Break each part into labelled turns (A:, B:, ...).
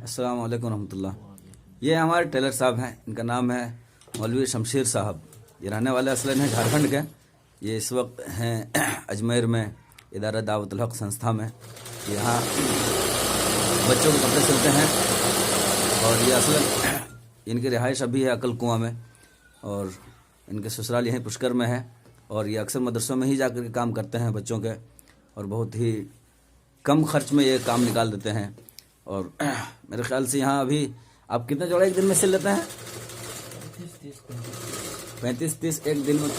A: अस्सलाम वालेकुम रहमतुल्लाह। ये हमारे टेलर साहब हैं, इनका नाम है मौलवी शमशेर साहब। ये रहने वाले असलन हैं झारखंड के। ये इस वक्त हैं अजमेर में इदारा दावतुल हक संस्था में। यहाँ बच्चों के कपड़े सिलते हैं और ये असलन इनकी रिहाइश अभी है अकल कुआं में और इनके ससुराल यहीं पुष्कर में है। और ये अक्सर मदरसों में ही जाकर के काम करते हैं बच्चों के, और बहुत ही कम खर्च में ये काम निकाल देते हैं। और मेरे ख्याल से यहाँ अभी आप कितने जोड़े एक दिन में सिल लेते हैं? 35-30 एक दिन में।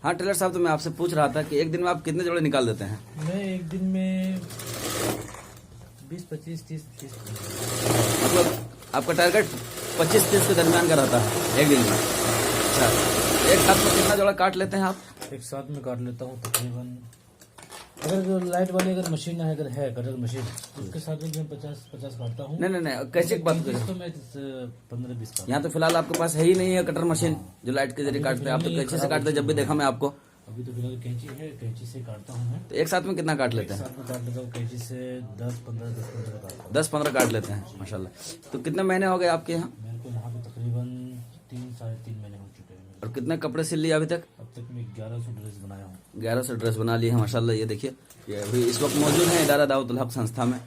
A: हाँ टेलर साहब, तो मैं आपसे पूछ रहा था कि एक दिन में आप कितने जोड़े निकाल देते हैं?
B: मैं एक दिन में 20-25-30
A: मतलब आपका टारगेट 25-30 के दरमियान का रहता है एक दिन में। अच्छा, एक साथ में कितना जोड़ा काट लेते हैं आप?
B: एक साथ में काट लेता हूँ तकरीबन। अगर लाइट वाली अगर मशीन है, कटर मशीन, उसके साथ में मैं 50 काटता हूँ।
A: नहीं, कैसे बात करें?
B: तो मैं 15-20 काटता हूँ।
A: यहाँ तो फिलहाल आपके पास है ही नहीं है कटर मशीन जो लाइट के जरिए काटते हैं। आप तो कैंची से काटते हैं, जब भी देखा मैं आपको।
B: अभी तो फिलहाल कैंची है, कैंची से काटता हूँ मैं।
A: तो एक साथ में कितना काट लेते हैं?
B: साथ में काट लेता हूँ कैंची से 10-15 काटता हूँ।
A: 10-15 काट लेते हैं माशाल्लाह। तो कितने महीने हो गए आपके यहाँ?
B: मेरे को यहाँ पे तकरीबन 3-3.5 महीने हो चुके हैं।
A: और कितने कपड़े सिल लिए अभी तक?
B: अब तक मैं 1100 ड्रेस बनाया हूँ।
A: 1100 ड्रेस बना लिए हैं माशाल्लाह। ये देखिए, ये अभी इस वक्त मौजूद हैं इदारा दावतुल हक संस्था में,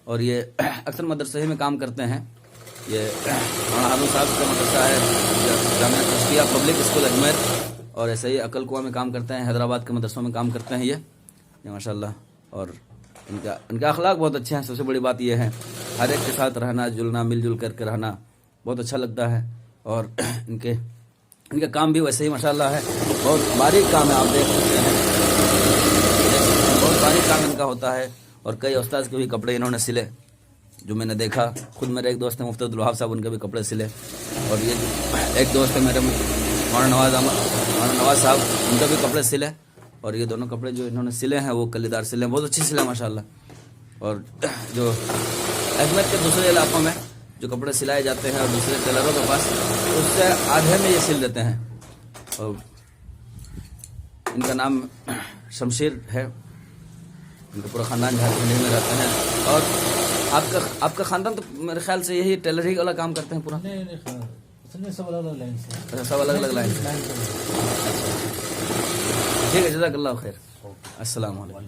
A: और ये अक्सर मदरसे में काम करते हैं। ये हारून साहब का मदरसा है, जामिया तस्किया पब्लिक स्कूल अजमेर, और ऐसे ही अकल कुआं में काम करते हैं। हैदराबाद के मदरसों में काम करते हैं ये माशाल्लाह। और इनका अखलाक बहुत अच्छे हैं। सबसे बड़ी बात यह है, हर एक के साथ रहना जुलना, मिलजुल करके रहना बहुत अच्छा लगता है। और इनका काम भी वैसे ही माशाल्लाह है, बहुत बारीक काम है। आप देख सकते हैं, बहुत बारीक काम इनका होता है। और कई उस्ताद के भी कपड़े इन्होंने सिले, जो मैंने देखा। खुद मेरे एक दोस्त है मुफ्ती अब्दुल वहाब साहब, उनके भी कपड़े सिले। और ये एक दोस्त है मेरे मौलाना नवाज साहब, उनके भी कपड़े सिले। और ये दोनों कपड़े जो इन्होंने सिले हैं वो कलीदार सिले हैं, बहुत अच्छे सिले माशाल्लाह। और जो अजमेर के दूसरे इलाकों में जो कपड़े सिलाए जाते हैं और दूसरे टेलरों के पास, उससे आधे में ये सिल देते हैं। और इनका नाम शमशेर है, इनका पूरा खानदान झारखंड में रहते हैं। और आपका खानदान तो मेरे ख्याल से यही टेलर ही वाला काम करते हैं पूरा?
B: नहीं, सब अलग अलग लाइन से।
A: सब अलग अलग लाइन से। ठीक है, जज़ाकल्लाह खैर। अस्सलाम वालेकुम।